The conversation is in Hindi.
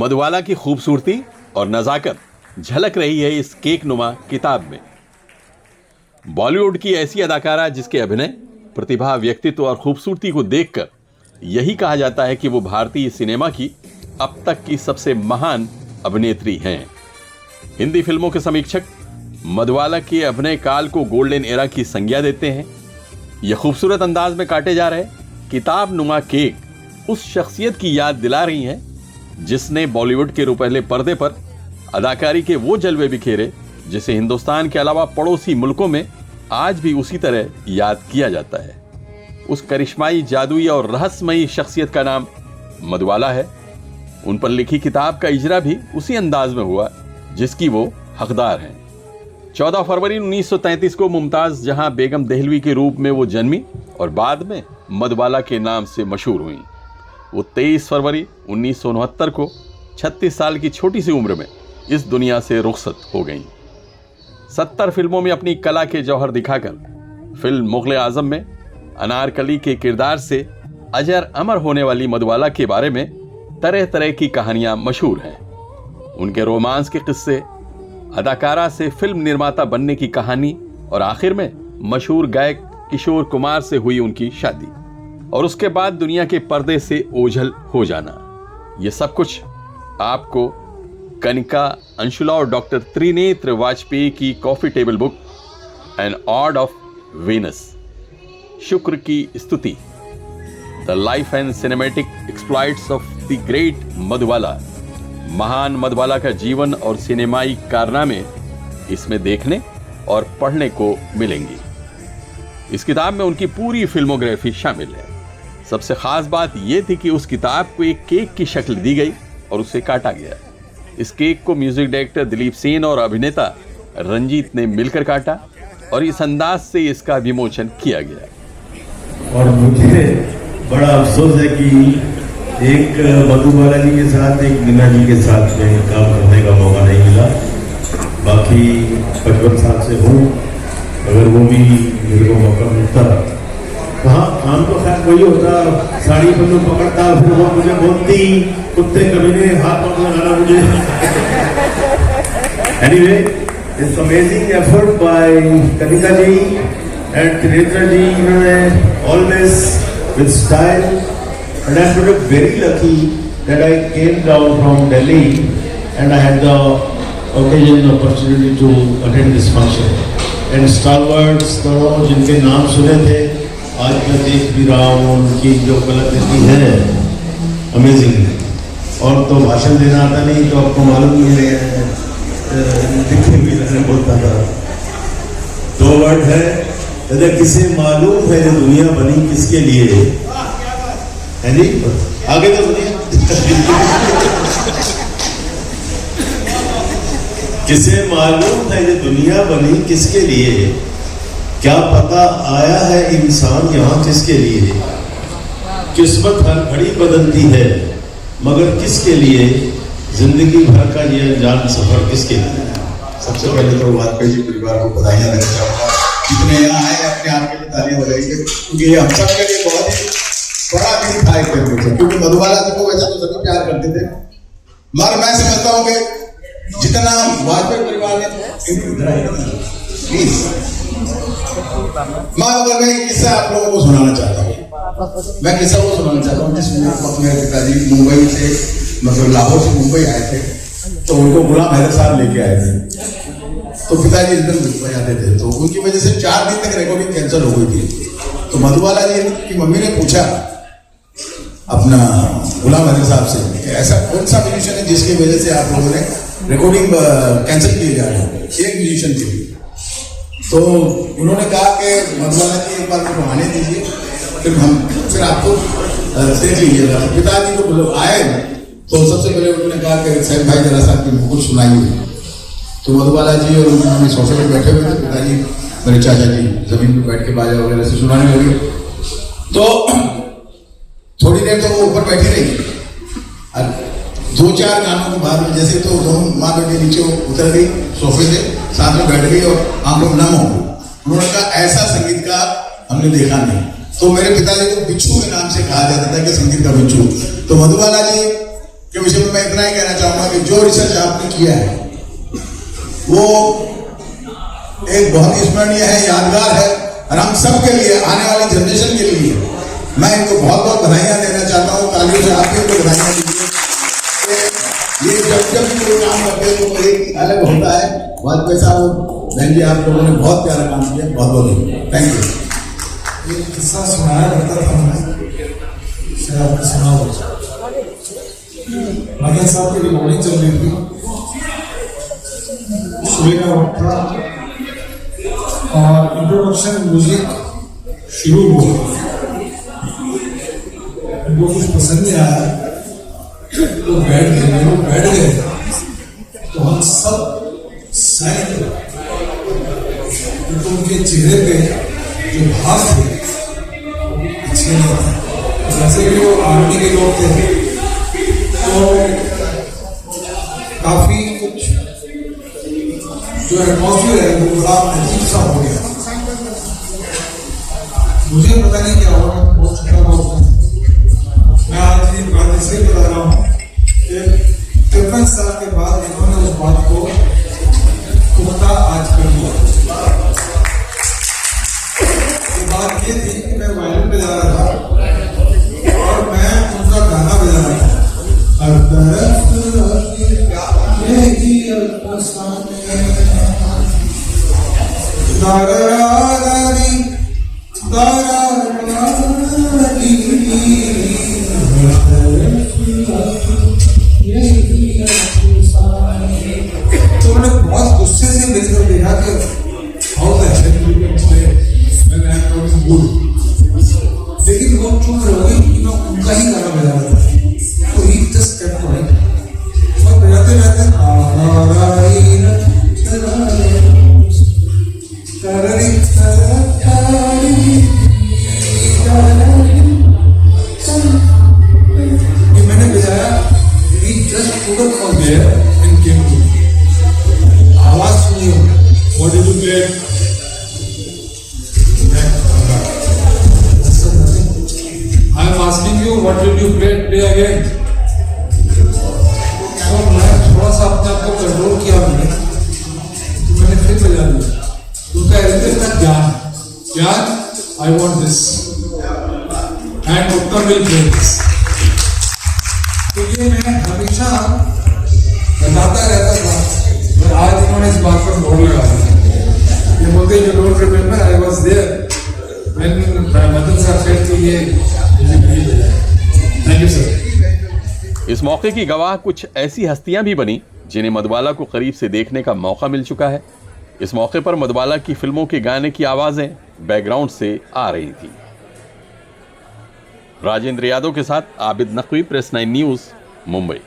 मधुबाला की खूबसूरती और नज़ाकत झलक रही है इस केक नुमा किताब में। बॉलीवुड की ऐसी अदाकारा जिसके अभिनय, प्रतिभा, व्यक्तित्व और खूबसूरती को देखकर यही कहा जाता है कि वो भारतीय सिनेमा की अब तक की सबसे महान अभिनेत्री हैं। हिंदी फिल्मों के समीक्षक मधुबाला के अभिनय काल को गोल्डन एरा की संज्ञा देते हैं। यह खूबसूरत अंदाज में काटे जा रहे किताब नुमा केक उस शख्सियत की याद दिला रही हैं जिसने बॉलीवुड के रुपहले पर्दे पर अदाकारी के वो जलवे बिखेरे जिसे हिंदुस्तान के अलावा पड़ोसी मुल्कों में आज भी उसी तरह याद किया जाता है। उस करिश्माई, जादुई और रहस्यमयी शख्सियत का नाम मधुबाला है। उन पर लिखी किताब का इजरा भी उसी अंदाज में हुआ जिसकी वो हकदार हैं। 14 फरवरी 1933 को मुमताज जहां बेगम देहलवी के रूप में वो जन्मी और बाद में मधुबाला के नाम से मशहूर हुई। वो 23 फरवरी 1969 को 36 साल की छोटी सी उम्र में इस दुनिया से रुखसत हो गईं। 70 फिल्मों में अपनी कला के जौहर दिखाकर फिल्म मुग़ल आज़म में अनारकली के किरदार से अजर अमर होने वाली मधुबाला के बारे में तरह तरह की कहानियां मशहूर हैं। उनके रोमांस के किस्से, अदाकारा से फिल्म निर्माता बनने की कहानी और आखिर में मशहूर गायक किशोर कुमार से हुई उनकी शादी और उसके बाद दुनिया के पर्दे से ओझल हो जाना। ये सब कुछ आपको कनिका, अंशुला और डॉक्टर त्रिनेत्र वाजपेयी की coffee table book an ode of Venus, शुक्र की स्तुति, the life and cinematic exploits of the great Madhubala, महान मधुबाला का जीवन और सिनेमाई कारनामे इसमें देखने और पढ़ने को मिलेंगी। इस किताब में उनकी पूरी फिल्मोग्राफी शामिल है। सबसे खास बात यह थी कि उस किताब को एक केक की शक्ल दी गई और उसे काटा गया। इस केक को म्यूजिक डायरेक्टर दिलीप सेन और अभिनेता रंजीत ने मिलकर काटा और इस अंदाज से इसका विमोचन किया गया। और मुझे बड़ा अफसोस है कि एक मधुबाला जी के साथ, एक मीना जी के साथ में काम करने का मौका नहीं मिला। बाकी 55 साल से हूँ, अगर वो भी मेरे को मौका मिलता तो हाँ, काम तो खैर वही होता, साड़ी पर जो पकड़ता फिर वो मुझे बोलती कुत्ते कमीने हाथ पकड़ लगाना मुझे। Anyway, it's amazing effort by Kanika ji and Trinetra ji. इन्होंने always with style and I am very lucky that I came down from Delhi and I had the occasion, opportunity to attend this function. And stalwarts, जिनके नाम सुने थे, आज मैं देख भी रहा हूँ उनकी जो कलाकृति है, अमेजिंग। और तो भाषण देना आता नहीं तो आपको मालूम ही है, दिखे भी रहने बोलता था। 2 वर्ड है, यदि किसे मालूम है ये दुनिया बनी किसके लिए है जी, आगे तो सुनिए। किसे मालूम है ये दुनिया बनी किसके लिए, क्या पता आया है इंसान यहाँ किसके लिए। किस्मत हर घड़ी बदलती है मगर किसके लिए, जिंदगी भर का ये अनजान सफर किसके लिए। सबसे पहले तो वाजपेयी जी परिवार को बधाइयां देना चाहूँगा। जितने यहाँ आए अपने आप के लिए तालियां बजाइए, क्योंकि हम सब के लिए बहुत ही बड़ा दिन था एक तरीके से, क्योंकि मधुबाला जी को वैसे तो सभी प्यार करते थे, मगर मैं समझता हूँ कि जितना वाजपेयी परिवार ने मैं एक किस्सा आप लोगों को सुनाना चाहता हूँ। मैं किस्सा वो सुनाना चाहता हूँ जिसमें मेरे पिताजी मुंबई से, मतलब लाहौर से मुंबई आए थे, तो उनको गुलाम हैदर साहब लेके आए थे। तो पिताजी एकदम बजाते थे, तो उनकी वजह से 4 दिन तक रिकॉर्डिंग कैंसिल हो गई थी। तो मधुबाला जी की मम्मी ने पूछा अपना गुलाम हैदर साहब से कि ऐसा कौन सा म्यूजिशियन है जिसकी वजह से आप लोगों ने रिकॉर्डिंग कैंसिल किए जा रहे हैं, एक म्यूजिशियन के लिए। तो उन्होंने कहा कि मधुबाला जी एक बार मुझे आने दीजिए, फिर आपको देख लीजिएगा। पिताजी को लोग आए तो सबसे पहले उन्होंने कहा कि सैफ भाई जरा सा कुछ सुनाइए। तो मधुबाला जी और उनके मम्मी सोफे पर बैठे हुए थे, पिताजी मेरे चाचा जी जमीन पर बैठ के बाजा वगैरह से सुनाने लगे। तो थोड़ी देर तो वो ऊपर बैठी रही, 2-4 गानों के बाद में जैसे तो दोनों माँ बेटे नीचे उतर गई, सोफे से साथ में बैठ गई और आंखों नम हो गई। उन्होंने कहा ऐसा संगीत का हमने देखा नहीं। तो मेरे पिताजी को बिच्छू के नाम से कहा जाता था कि संगीत का बिच्छू। तो मधुबाला जी के विषय में मैं इतना ही कहना चाहूंगा कि जो रिसर्च आपने किया है वो एक बहुत ही स्मरणीय है, यादगार है, और हम सब के लिए, आने वाली जनरेशन के लिए मैं इनको बहुत बहुत बधाइयां देना चाहता हूँ। तालियों से आप इनको बधाइयां दीजिए। ये जब भी कोई काम करते हैं तो एक अलग होता है। वाजपेयी साहब, बहन जी, आप लोगों ने बहुत प्यारा काम किया, बहुत बहुत थैंक यू। एक किस्सा सुनाया करता था मैं, शायद आपने सुना होगा। मदन साहब की रिकॉर्डिंग चल रही थी, सुबह का वक्त था और इंट्रोडक्शन म्यूजिक शुरू हुआ। उनको कुछ पसंद नहीं आया तो बैठ गए तो हम सब सहम गए। तो उनके चेहरे पे जो भाव थे अच्छे नहीं थे। जैसे कि वो आर्मी के लोग थे तो काफी कुछ जो एटमॉस्फेयर है वो बड़ा अजीब सा हो गया। मुझे पता नहीं क्या होगा, बहुत छोटा बहुत। मैं आज ये बात इसलिए बता रहा हूँ कि 53 साल के बाद इन्होंने उस बात को पुख्ता आज कर दिया। बात ये थी कि मैं वायलिन बजा रहा था और मैं उनका गाना बजा रहा था। तो मैंने बहुत गुस्से से मेरी तरफ देखा कि लेकिन वो चुप रह गई कि मैं उनका ही गाना बजा रहा था। तो ही जस्ट केप्ट गोइंग और बजाते बजाते ये मैंने बजाया। He just put up on there and came to me. आवाज सुनिए, what did you play? I'm asking you, what did you play again? तो मैं थोड़ा सा अपने आप को कंट्रोल किया मैंने, तो मैंने फिर बजा दिया। उनका ऐसे था ज्ञान, I want this, and उत्तम will play this। तो ये मैं हमेशा बताता रहता था, पर आज इन्होंने इस बात पर मोड़ लगा दिया। ये बोलते you don't remember, I was there when Madan साहब said कि ये थैंक यू सर। इस मौके की गवाह कुछ ऐसी हस्तियां भी बनी जिन्हें मधुबाला को करीब से देखने का मौका मिल चुका है। इस मौके पर मधुबाला की फिल्मों के गाने की आवाजें बैकग्राउंड से आ रही थी। राजेंद्र यादव के साथ आबिद नकवी, प्रेस 9 न्यूज, मुंबई।